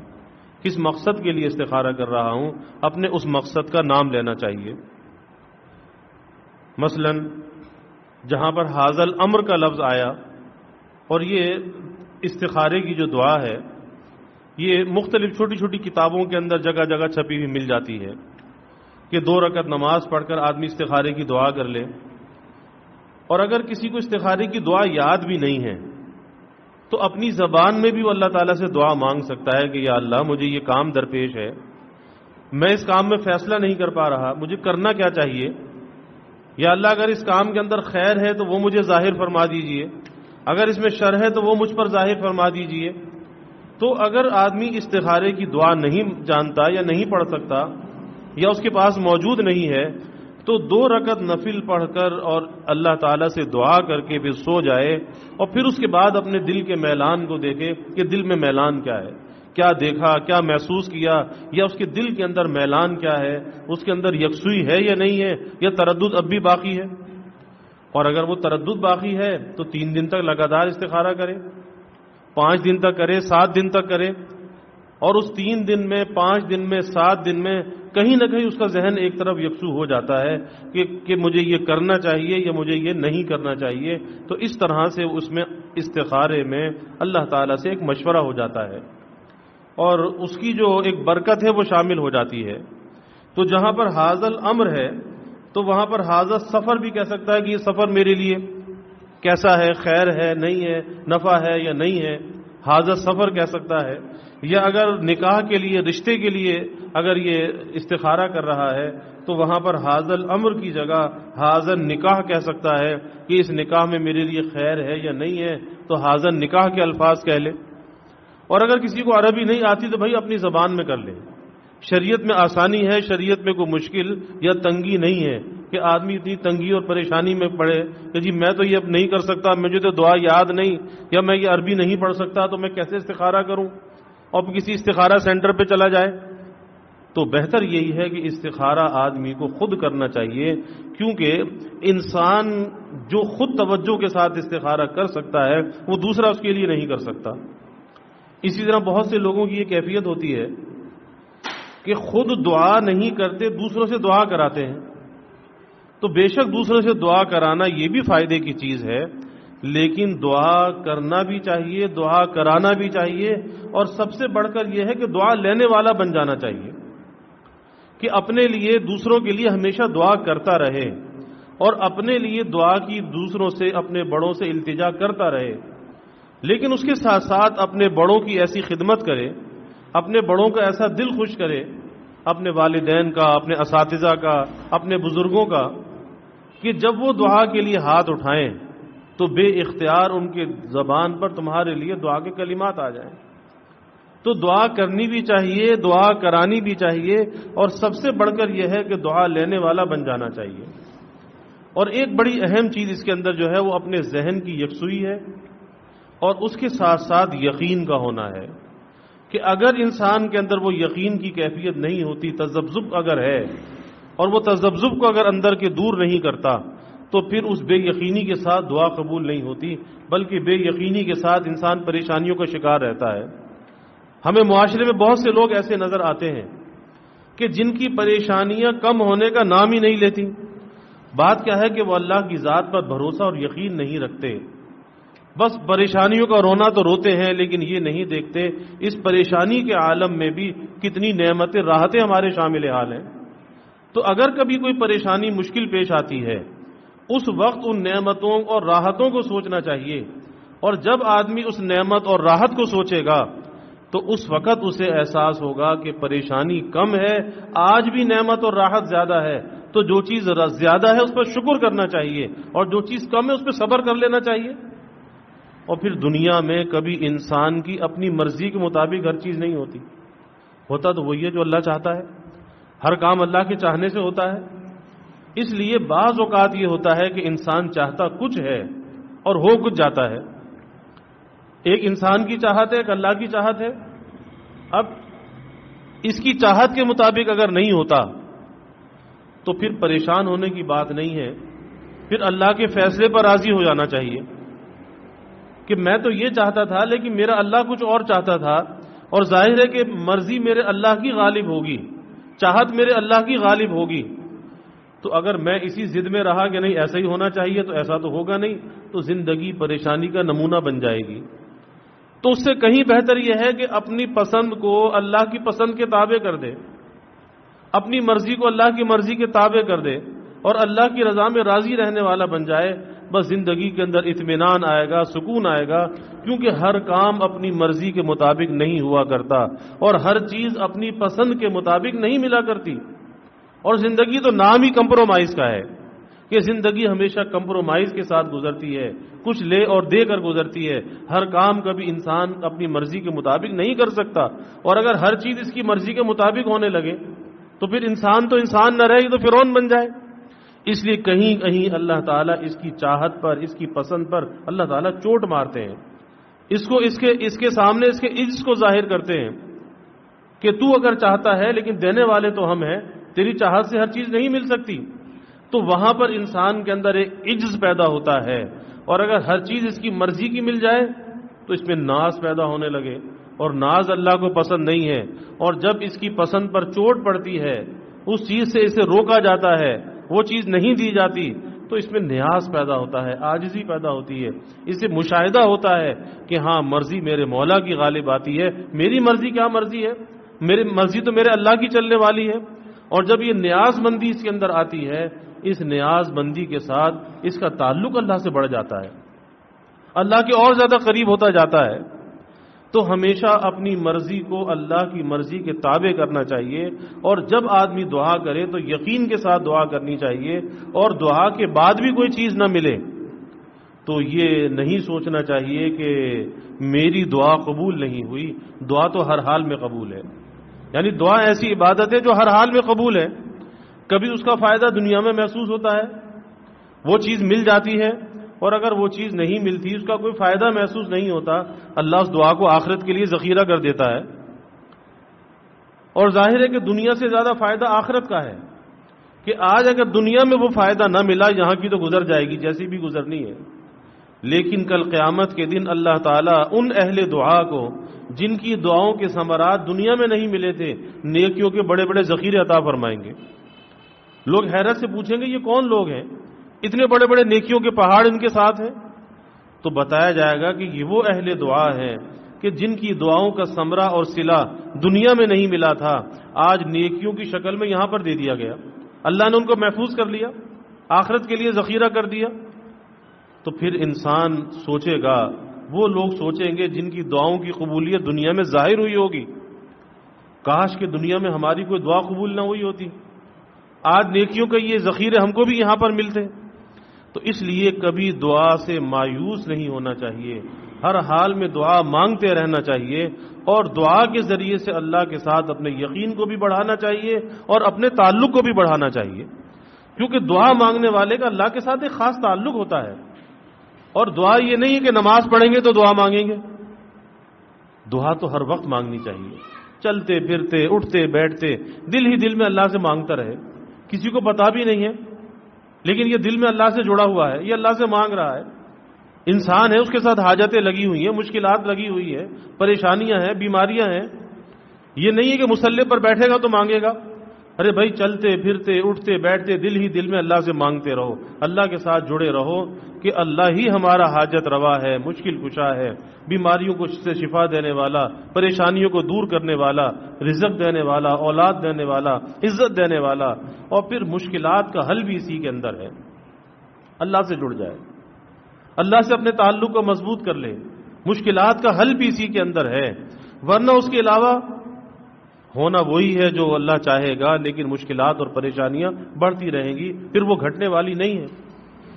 کس مقصد کے لیے استخارہ کر رہا ہوں، اپنے اس مقصد کا نام لینا چاہیے۔ مثلا جہاں پر حاضر الامر کا لفظ آیا، اور یہ استخارے کی جو دعا ہے یہ مختلف چھوٹی چھوٹی کتابوں کے اندر جگہ جگہ چھپی ہوئی مل جاتی ہے کہ 2 رکعت نماز پڑھ کر آدمی استخارے کی دعا کر لے، اور اگر کسی کو استخارے کی دعا یاد بھی نہیں ہے تو اپنی زبان میں بھی وہ اللہ تعالیٰ سے دعا مانگ سکتا ہے کہ یا اللہ مجھے یہ کام درپیش ہے، میں اس کام میں فیصلہ نہیں کر پا رہا، مجھے کرنا کیا چاہیے، یا اللہ اگر اس کام کے اندر خیر ہے تو وہ مجھے ظاہر فرما دیجئے، اگر اس میں شر ہے تو وہ مجھ پر ظاہر فرما دیجئے۔ تو اگر آدمی استخارے کی دعا نہیں جانتا یا نہیں پڑھ سکتا یا اس کے پاس موجود نہیں ہے تو 2 رکعت نفل پڑھ کر اور اللہ تعالیٰ سے دعا کر کے پھر سو جائے، اور پھر اس کے بعد اپنے دل کے میلان کو دیکھے کہ دل میں میلان کیا ہے، کیا دیکھا، کیا محسوس کیا، یا اس کے دل کے اندر میلان کیا ہے، اس کے اندر یکسوئی ہے یا نہیں ہے، یا تردد اب بھی باقی ہے۔ اور اگر وہ تردد باقی ہے تو 3 دن تک لگاتار استخارہ کرے، 5 دن تک کرے، 7 دن تک کرے، اور اس 3 دن میں، 5 دن میں، 7 دن میں کہیں نہ کہیں اس کا ذہن ایک طرف یکسو ہو جاتا ہے کہ مجھے یہ کرنا چاہیے یا مجھے یہ نہیں کرنا چاہیے، تو اس طرح سے اس میں استخارے میں اللہ تعالیٰ سے ایک مشورہ ہو جاتا ہے اور اس کی جو ایک برکت ہے وہ شامل ہو جاتی ہے۔ تو جہاں پر حاضر امر ہے تو وہاں پر حاضر سفر بھی کہہ سکتا ہے کہ یہ سفر میرے لیے کیسا ہے، خیر ہے، نہیں ہے، نفع ہے یا نہیں ہے، حاضر سفر کہہ سکتا ہے۔ یا اگر نکاح کے لیے، رشتے کے لیے اگر یہ استخارہ کر رہا ہے تو وہاں پر حاضر امر کی جگہ حاضر نکاح کہہ سکتا ہے کہ اس نکاح میں میرے لیے خیر ہے یا نہیں ہے، تو حاضر نکاح کے الفاظ کہہ لے۔ اور اگر کسی کو عربی نہیں آتی تو بھائی اپنی زبان میں کر لے، شریعت میں آسانی ہے، شریعت میں کوئی مشکل یا تنگی نہیں ہے کہ آدمی اتنی تنگی اور پریشانی میں پڑے کہ جی میں تو یہ اب نہیں کر سکتا، مجھے تو دعا یاد نہیں، یا میں یہ عربی نہیں پڑھ سکتا تو میں کیسے استخارہ کروں، اور کسی استخارہ سینٹر پہ چلا جائے۔ تو بہتر یہی ہے کہ استخارہ آدمی کو خود کرنا چاہیے، کیونکہ انسان جو خود توجہ کے ساتھ استخارہ کر سکتا ہے وہ دوسرا اس کے لیے نہیں کر سکتا۔ اسی طرح بہت سے لوگوں کی یہ کیفیت ہوتی ہے کہ خود دعا نہیں کرتے، دوسروں سے دعا کراتے ہیں۔ تو بے شک دوسروں سے دعا کرانا یہ بھی فائدے کی چیز ہے، لیکن دعا کرنا بھی چاہیے، دعا کرانا بھی چاہیے، اور سب سے بڑھ کر یہ ہے کہ دعا لینے والا بن جانا چاہیے کہ اپنے لیے، دوسروں کے لیے ہمیشہ دعا کرتا رہے، اور اپنے لیے دعا کی دوسروں سے، اپنے بڑوں سے التجا کرتا رہے، لیکن اس کے ساتھ ساتھ اپنے بڑوں کی ایسی خدمت کرے، اپنے بڑوں کا ایسا دل خوش کرے، اپنے والدین کا، اپنے اساتذہ کا، اپنے بزرگوں کا، کہ جب وہ دعا کے لیے ہاتھ اٹھائیں تو بے اختیار ان کے زبان پر تمہارے لیے دعا کے کلمات آ جائیں۔ تو دعا کرنی بھی چاہیے، دعا کرانی بھی چاہیے، اور سب سے بڑھ کر یہ ہے کہ دعا لینے والا بن جانا چاہیے۔ اور ایک بڑی اہم چیز اس کے اندر جو ہے وہ اپنے ذہن کی یکسوئی ہے، اور اس کے ساتھ ساتھ یقین کا ہونا ہے کہ اگر انسان کے اندر وہ یقین کی کیفیت نہیں ہوتی، تذبذب اگر ہے، اور وہ تذبذب کو اگر اندر کے دور نہیں کرتا تو پھر اس بے یقینی کے ساتھ دعا قبول نہیں ہوتی، بلکہ بے یقینی کے ساتھ انسان پریشانیوں کا شکار رہتا ہے۔ ہمیں معاشرے میں بہت سے لوگ ایسے نظر آتے ہیں کہ جن کی پریشانیاں کم ہونے کا نام ہی نہیں لیتی۔ بات کیا ہے کہ وہ اللہ کی ذات پر بھروسہ اور یقین نہیں رکھتے، بس پریشانیوں کا رونا تو روتے ہیں، لیکن یہ نہیں دیکھتے اس پریشانی کے عالم میں بھی کتنی نعمتیں، راحتیں ہمارے شامل حال ہیں۔ تو اگر کبھی کوئی پریشانی، مشکل پیش آتی ہے، اس وقت ان نعمتوں اور راحتوں کو سوچنا چاہیے، اور جب آدمی اس نعمت اور راحت کو سوچے گا تو اس وقت اسے احساس ہوگا کہ پریشانی کم ہے، آج بھی نعمت اور راحت زیادہ ہے، تو جو چیز زیادہ ہے اس پر شکر کرنا چاہیے، اور جو چیز کم ہے اس پہ صبر کر لینا چاہیے۔ اور پھر دنیا میں کبھی انسان کی اپنی مرضی کے مطابق ہر چیز نہیں ہوتی، ہوتا تو وہی ہے جو اللہ چاہتا ہے، ہر کام اللہ کے چاہنے سے ہوتا ہے۔ اس لیے بعض اوقات یہ ہوتا ہے کہ انسان چاہتا کچھ ہے اور ہو کچھ جاتا ہے، ایک انسان کی چاہت ہے، ایک اللہ کی چاہت ہے۔ اب اس کی چاہت کے مطابق اگر نہیں ہوتا تو پھر پریشان ہونے کی بات نہیں ہے، پھر اللہ کے فیصلے پر راضی ہو جانا چاہیے۔ کہ میں تو یہ چاہتا تھا لیکن میرا اللہ کچھ اور چاہتا تھا، اور ظاہر ہے کہ مرضی میرے اللہ کی غالب ہوگی، چاہت میرے اللہ کی غالب ہوگی، تو اگر میں اسی ضد میں رہا کہ نہیں ایسا ہی ہونا چاہیے تو ایسا تو ہوگا نہیں، تو زندگی پریشانی کا نمونہ بن جائے گی۔ تو اس سے کہیں بہتر یہ ہے کہ اپنی پسند کو اللہ کی پسند کے تابع کر دے، اپنی مرضی کو اللہ کی مرضی کے تابع کر دے اور اللہ کی رضا میں راضی رہنے والا بن جائے، بس زندگی کے اندر اطمینان آئے گا، سکون آئے گا، کیونکہ ہر کام اپنی مرضی کے مطابق نہیں ہوا کرتا اور ہر چیز اپنی پسند کے مطابق نہیں ملا کرتی، اور زندگی تو نام ہی کمپرومائز کا ہے کہ زندگی ہمیشہ کمپرومائز کے ساتھ گزرتی ہے، کچھ لے اور دے کر گزرتی ہے، ہر کام کبھی انسان اپنی مرضی کے مطابق نہیں کر سکتا، اور اگر ہر چیز اس کی مرضی کے مطابق ہونے لگے تو پھر انسان تو انسان نہ رہے گی، تو فرعون بن جائے۔ اس لیے کہیں کہیں اللہ تعالیٰ اس کی چاہت پر، اس کی پسند پر اللہ تعالیٰ چوٹ مارتے ہیں، اس کے سامنے اس کے عجز کو ظاہر کرتے ہیں کہ تو اگر چاہتا ہے لیکن دینے والے تو ہم ہیں، تیری چاہت سے ہر چیز نہیں مل سکتی، تو وہاں پر انسان کے اندر ایک عجز پیدا ہوتا ہے، اور اگر ہر چیز اس کی مرضی کی مل جائے تو اس میں ناز پیدا ہونے لگے، اور ناز اللہ کو پسند نہیں ہے، اور جب اس کی پسند پر چوٹ پڑتی ہے، اس چیز سے اسے روکا جاتا ہے، وہ چیز نہیں دی جاتی، تو اس میں نیاز پیدا ہوتا ہے، عاجزی پیدا ہوتی ہے، اسے مشاہدہ ہوتا ہے کہ ہاں مرضی میرے مولا کی غالب آتی ہے، میری مرضی کیا مرضی ہے، میری مرضی تو میرے اللہ کی چلنے والی ہے۔ اور جب یہ نیاز مندی اس کے اندر آتی ہے، اس نیاز مندی کے ساتھ اس کا تعلق اللہ سے بڑھ جاتا ہے، اللہ کے اور زیادہ قریب ہوتا جاتا ہے۔ تو ہمیشہ اپنی مرضی کو اللہ کی مرضی کے تابع کرنا چاہیے، اور جب آدمی دعا کرے تو یقین کے ساتھ دعا کرنی چاہیے، اور دعا کے بعد بھی کوئی چیز نہ ملے تو یہ نہیں سوچنا چاہیے کہ میری دعا قبول نہیں ہوئی، دعا تو ہر حال میں قبول ہے، یعنی دعا ایسی عبادت ہے جو ہر حال میں قبول ہے، کبھی اس کا فائدہ دنیا میں محسوس ہوتا ہے، وہ چیز مل جاتی ہے، اور اگر وہ چیز نہیں ملتی، اس کا کوئی فائدہ محسوس نہیں ہوتا، اللہ اس دعا کو آخرت کے لیے ذخیرہ کر دیتا ہے، اور ظاہر ہے کہ دنیا سے زیادہ فائدہ آخرت کا ہے، کہ آج اگر دنیا میں وہ فائدہ نہ ملا، یہاں کی تو گزر جائے گی جیسی بھی گزرنی ہے، لیکن کل قیامت کے دن اللہ تعالیٰ ان اہل دعا کو جن کی دعاؤں کے ثمرات دنیا میں نہیں ملے تھے، نیکیوں کے بڑے بڑے ذخیرے عطا فرمائیں گے۔ لوگ حیرت سے پوچھیں گے یہ کون لوگ ہیں، اتنے بڑے بڑے نیکیوں کے پہاڑ ان کے ساتھ ہیں؟ تو بتایا جائے گا کہ یہ وہ اہل دعا ہیں کہ جن کی دعاؤں کا ثمرہ اور صلہ دنیا میں نہیں ملا تھا، آج نیکیوں کی شکل میں یہاں پر دے دیا گیا، اللہ نے ان کو محفوظ کر لیا، آخرت کے لیے ذخیرہ کر دیا۔ تو پھر انسان سوچے گا، وہ لوگ سوچیں گے جن کی دعاؤں کی قبولیت دنیا میں ظاہر ہوئی ہوگی، کاش کہ دنیا میں ہماری کوئی دعا قبول نہ ہوئی ہوتی، آج نیکیوں کے یہ ذخیرے ہم کو بھی یہاں پر ملتے۔ تو اس لیے کبھی دعا سے مایوس نہیں ہونا چاہیے، ہر حال میں دعا مانگتے رہنا چاہیے، اور دعا کے ذریعے سے اللہ کے ساتھ اپنے یقین کو بھی بڑھانا چاہیے اور اپنے تعلق کو بھی بڑھانا چاہیے، کیونکہ دعا مانگنے والے کا اللہ کے ساتھ ایک خاص تعلق ہوتا ہے، اور دعا یہ نہیں ہے کہ نماز پڑھیں گے تو دعا مانگیں گے، دعا تو ہر وقت مانگنی چاہیے، چلتے پھرتے اٹھتے بیٹھتے دل ہی دل میں اللہ سے مانگتا رہے، کسی کو پتا بھی نہیں ہے لیکن یہ دل میں اللہ سے جڑا ہوا ہے، یہ اللہ سے مانگ رہا ہے، انسان ہے، اس کے ساتھ حاجتیں لگی ہوئی ہیں، مشکلات لگی ہوئی ہیں، پریشانیاں ہیں، بیماریاں ہیں، یہ نہیں ہے کہ مصلی پر بیٹھے گا تو مانگے گا، ارے بھائی چلتے پھرتے اٹھتے بیٹھتے دل ہی دل میں اللہ سے مانگتے رہو، اللہ کے ساتھ جڑے رہو کہ اللہ ہی ہمارا حاجت روا ہے، مشکل کشا ہے، بیماریوں کو سے شفا دینے والا، پریشانیوں کو دور کرنے والا، رزق دینے والا، اولاد دینے والا، عزت دینے والا، اور پھر مشکلات کا حل بھی اسی کے اندر ہے۔ اللہ سے جڑ جائے، اللہ سے اپنے تعلق کو مضبوط کر لے، مشکلات کا حل بھی اسی کے اندر ہے، ورنہ اس کے علاوہ ہونا وہی ہے جو اللہ چاہے گا، لیکن مشکلات اور پریشانیاں بڑھتی رہیں گی، پھر وہ گھٹنے والی نہیں ہے۔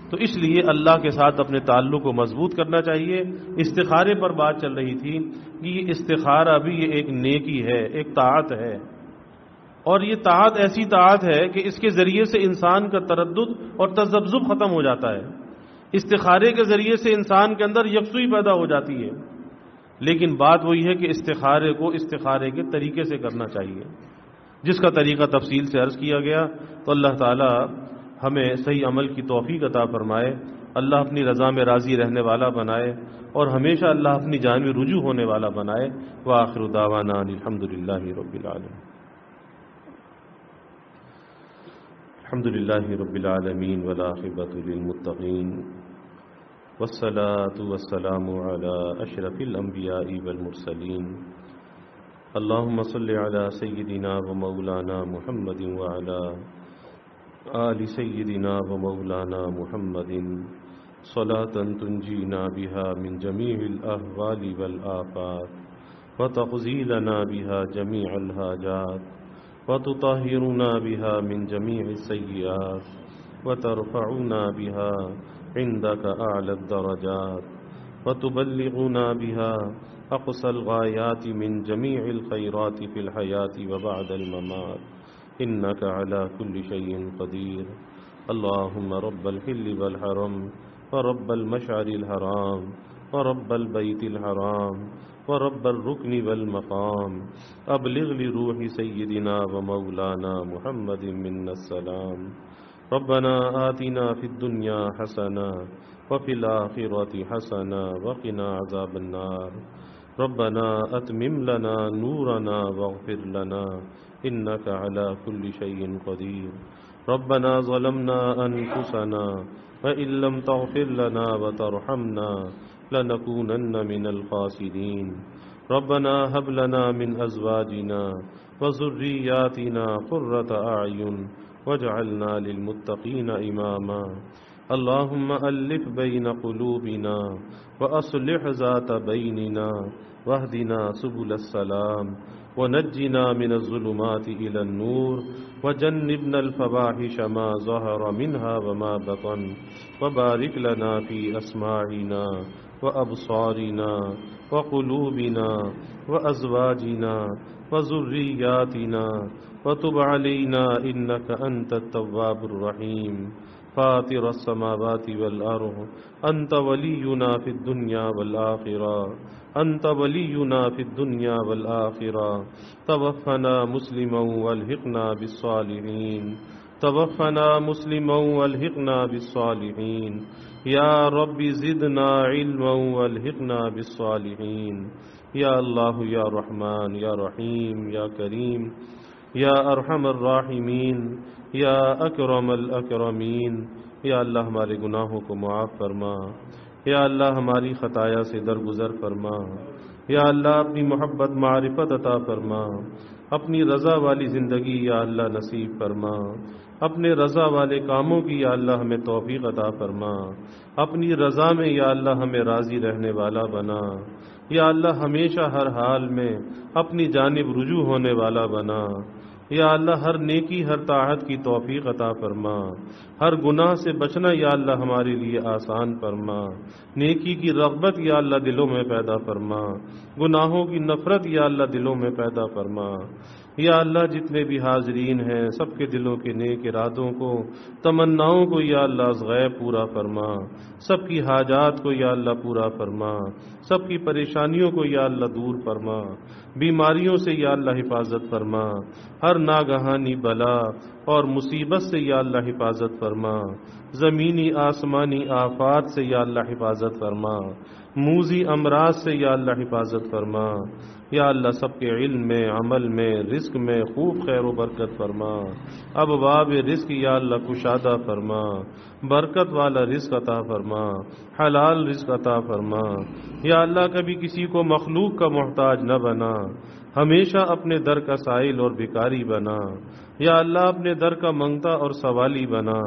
تو اس لیے اللہ کے ساتھ اپنے تعلق کو مضبوط کرنا چاہیے۔ استخارے پر بات چل رہی تھی کہ یہ استخارہ بھی یہ ایک نیکی ہے، ایک طاعت ہے، اور یہ طاعت ایسی طاعت ہے کہ اس کے ذریعے سے انسان کا تردد اور تذبذب ختم ہو جاتا ہے، استخارے کے ذریعے سے انسان کے اندر یکسوئی پیدا ہو جاتی ہے، لیکن بات وہی ہے کہ استخارے کو استخارے کے طریقے سے کرنا چاہیے، جس کا طریقہ تفصیل سے عرض کیا گیا۔ تو اللہ تعالی ہمیں صحیح عمل کی توفیق عطا فرمائے، اللہ اپنی رضا میں راضی رہنے والا بنائے اور ہمیشہ اللہ اپنی جانب رجوع ہونے والا بنائے۔ وآخر دعوانا الحمدللہ رب العالمین۔ الحمدللہ رب العالمین والعاقبۃ للمتقین والصلاة والسلام علی اشرف الانبیاء والمرسلین۔ اللہم صل علی سیدنا و مولانا محمد وعلی آل سیدنا و مولانا محمد صلاة تنجینا بها من جمیع الاحوال والآفات وتقضی لنا بها جمیع الحاجات وتطہرنا بها من جمیع السیئات وترفعنا بها عندك اعلی الدرجات وتبلغنا بها اقصى الغایات من جمیع الخیرات فی الحیاة وبعد الممات انك على كل شيء قدير۔ اللهم رب الحل والحرم ورب المشعر الحرام ورب البيت الحرام ورب الركن والمقام ابلغ لروح سيدنا ومولانا محمد منا السلام۔ ربنا آتنا في الدنيا حسنة وفي الآخرة حسنة وقنا عذاب النار۔ ربنا أتمم لنا نورنا واغفر لنا إنك على كل شيء قدير۔ ربنا ظلمنا أنفسنا وإن لم تغفر لنا وترحمنا لنكونن من الخاسرين۔ ربنا هب لنا من أزواجنا وذرياتنا قرة أعين واجعلنا للمتقين إماما۔ اللهم ألف بين قلوبنا وأصلح ذات بيننا واهدنا سبل السلام ونجنا من الظلمات إلى النور وجنبنا الفواحش ما ظهر منها وما بطن وبارك لنا في أسماعنا وأبصارنا وقلوبنا وأزواجنا وذرياتنا وتب علينا إنك أنت التواب الرحيم۔ فاطر السماوات والأرض أنت ولينا في الدنيا والآخرة أنت ولينا في الدنيا والآخرة توفنا مسلما والحقنا بالصالحين توفنا مسلما والحقنا بالصالحين۔ يا رب زدنا علما والحقنا بالصالحين۔ يا الله يا رحمن يا رحيم يا كريم یا ارحم الراحمین یا اکرم الاکرمین۔ یا اللہ ہمارے گناہوں کو معاف فرما، یا اللہ ہماری خطایا سے درگزر فرما، یا اللہ اپنی محبت معرفت عطا فرما، اپنی رضا والی زندگی یا اللہ نصیب فرما، اپنے رضا والے کاموں کی یا اللہ ہمیں توفیق عطا فرما، اپنی رضا میں یا اللہ ہمیں راضی رہنے والا بنا، یا اللہ ہمیشہ ہر حال میں اپنی جانب رجوع ہونے والا بنا، یا اللہ ہر نیکی ہر طاعت کی توفیق عطا فرما، ہر گناہ سے بچنا یا اللہ ہمارے لیے آسان فرما، نیکی کی رغبت یا اللہ دلوں میں پیدا فرما، گناہوں کی نفرت یا اللہ دلوں میں پیدا فرما۔ یا اللہ جتنے بھی حاضرین ہیں سب کے دلوں کے نیک ارادوں کو تمناؤں کو یا اللہ از غیب پورا فرما، سب کی حاجات کو یا اللہ پورا فرما، سب کی پریشانیوں کو یا اللہ دور فرما، بیماریوں سے یا اللہ حفاظت فرما، ہر ناگہانی بلا اور مصیبت سے یا اللہ حفاظت فرما، زمینی آسمانی آفات سے یا اللہ حفاظت فرما، موذی امراض سے یا اللہ حفاظت فرما۔ یا اللہ سب کے علم میں عمل میں رزق میں خوب خیر و برکت فرما، ابواب رزق یا اللہ کشادہ فرما، برکت والا رزق عطا فرما، حلال رزق عطا فرما۔ یا اللہ کبھی کسی کو مخلوق کا محتاج نہ بنا، ہمیشہ اپنے در کا سائل اور بھکاری بنا۔ یا اللہ اپنے در کا منگتا اور سوالی بنا۔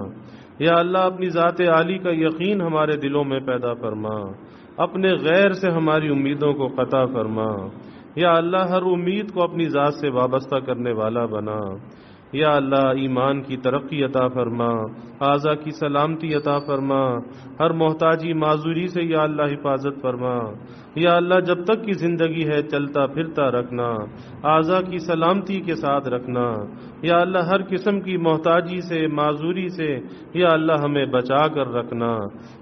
یا اللہ اپنی ذات عالی کا یقین ہمارے دلوں میں پیدا فرما، اپنے غیر سے ہماری امیدوں کو قطع فرما۔ یا اللہ ہر امید کو اپنی ذات سے وابستہ کرنے والا بنا۔ یا اللہ ایمان کی ترقی عطا فرما، اعضاء کی سلامتی عطا فرما، ہر محتاجی معذوری سے یا اللہ حفاظت فرما۔ یا اللہ جب تک کی زندگی ہے چلتا پھرتا رکھنا، اعضاء کی سلامتی کے ساتھ رکھنا۔ یا اللہ ہر قسم کی محتاجی سے معذوری سے یا اللہ ہمیں بچا کر رکھنا۔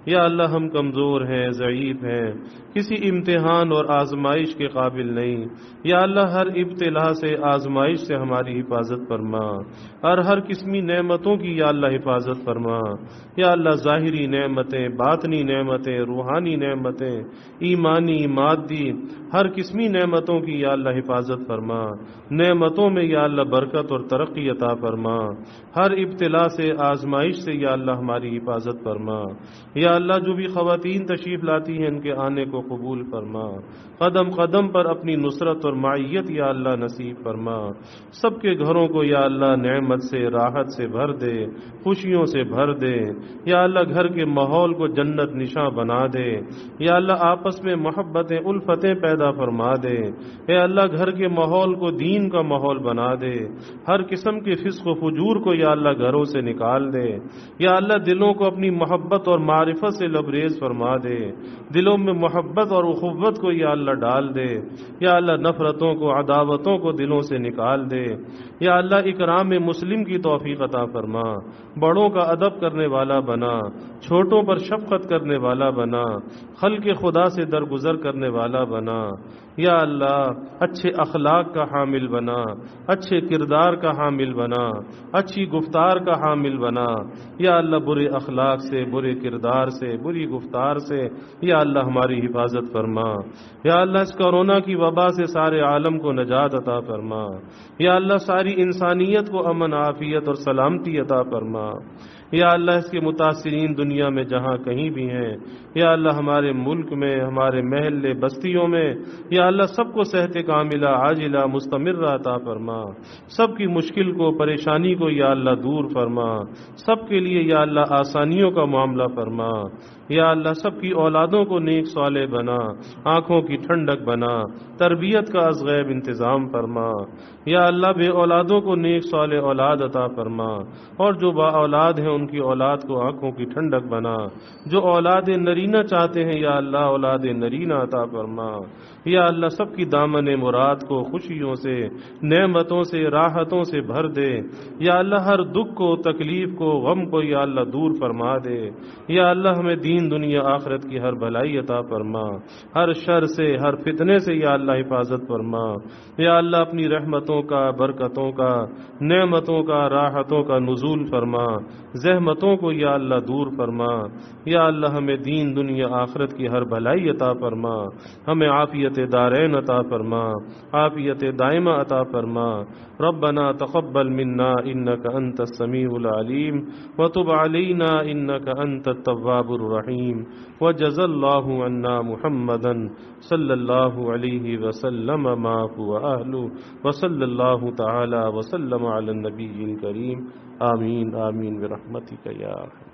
یا اللہ ہم کمزور ہیں، ضعیف ہیں، کسی امتحان اور آزمائش کے قابل نہیں۔ یا اللہ ہر ابتلا سے آزمائش سے ہماری حفاظت فرما، اور ہر قسمی نعمتوں کی یا اللہ حفاظت فرما۔ یا اللہ ظاہری نعمتیں، باطنی نعمتیں، روحانی نعمتیں، ایمانی، مادی، ہر قسمی نعمتوں کی یا اللہ حفاظت فرما۔ نعمتوں میں یا اللہ برکت اور ترقی عطا فرما۔ ہر ابتلا سے، آزمائش سے یا اللہ ہماری حفاظت فرما۔ یا اللہ جو بھی خواتین تشریف لاتی ہیں ان کے آنے کو قبول فرما۔ قدم قدم پر اپنی نصرت اور معیت یا اللہ نصیب فرما۔ سب کے گھروں کو یا اللہ نعمت سے، راحت سے بھر دے، خوشیوں سے بھر دے۔ یا اللہ گھر کے ماحول کو جنت نشاں بنا دے۔ یا اللہ آپس میں محبتیں، الفتیں پیدا فرما دے۔ اے اللہ گھر کے ماحول کو دین کا ماحول بنا دے۔ ہر قسم کے فسق و فجور کو یا اللہ گھروں سے نکال دے۔ یا اللہ دلوں کو اپنی محبت اور معرفت سے لبریز فرما دے۔ دلوں میں محبت اور اخوت کو یا اللہ ڈال دے۔ یا اللہ نفرتوں کو، عداوتوں کو دلوں سے نکال دے۔ یا اللہ اکرام مسلم کی توفیق عطا فرما۔ بڑوں کا ادب کرنے والا بنا، چھوٹوں پر شفقت کرنے والا بنا، خلق خدا سے درگزر کرنے والا بنا۔ یا اللہ اچھے اخلاق کا حامل بنا، اچھے کردار کا حامل بنا، اچھی گفتار کا حامل بنا۔ یا اللہ برے اخلاق سے، برے کردار سے، بری گفتار سے یا اللہ ہماری حفاظت فرما۔ یا اللہ اس کورونا کی وبا سے سارے عالم کو نجات عطا فرما۔ یا اللہ ساری انسانیت کو امن، عافیت اور سلامتی عطا فرما۔ یا اللہ اس کے متاثرین دنیا میں جہاں کہیں بھی ہیں، یا اللہ ہمارے ملک میں، ہمارے محلے بستیوں میں، یا اللہ سب کو صحت کاملہ عاجلہ مستمرہ عطا فرما۔ سب کی مشکل کو، پریشانی کو یا اللہ دور فرما۔ سب کے لیے یا اللہ آسانیوں کا معاملہ فرما۔ یا اللہ سب کی اولادوں کو نیک صالح بنا، آنکھوں کی ٹھنڈک بنا، تربیت کا از غیب انتظام فرما۔ یا اللہ بے اولادوں کو نیک صالح اولاد عطا فرما، اور جو با اولاد ہیں ان کی اولاد کو آنکھوں کی ٹھنڈک بنا۔ جو اولاد نرینہ چاہتے ہیں یا اللہ اولاد نرینہ عطا فرما۔ یا اللہ سب کی دامن مراد کو خوشیوں سے، نعمتوں سے، راحتوں سے بھر دے۔ یا اللہ ہر دکھ کو، تکلیف کو، غم کو یا اللہ دور فرما دے۔ یا اللہ ہمیں دین دنیا آخرت کی ہر بھلائی عطا فرما۔ ہر شر سے، ہر فتنے سے یا اللہ حفاظت فرما۔ یا اللہ اپنی رحمتوں کا، برکتوں کا، نعمتوں کا، راحتوں کا نزول فرما۔ زحمتوں کو یا اللہ دور فرما۔ یا اللہ ہمیں دین دنیا آخرت کی ہر بھلائی عطا فرما۔ ہمیں عافیت دارین عطا فرما، عافیت دائمہ عطا فرما۔ ربنا تقبل منا انك انت السميع العليم وتب علينا انك انت التواب الرحيم وجزى الله عنا محمدا صلى الله عليه وسلم ما هو اهله وصلى الله تعالى وسلم على النبي الكريم آمين آمين برحمتك يا أرحم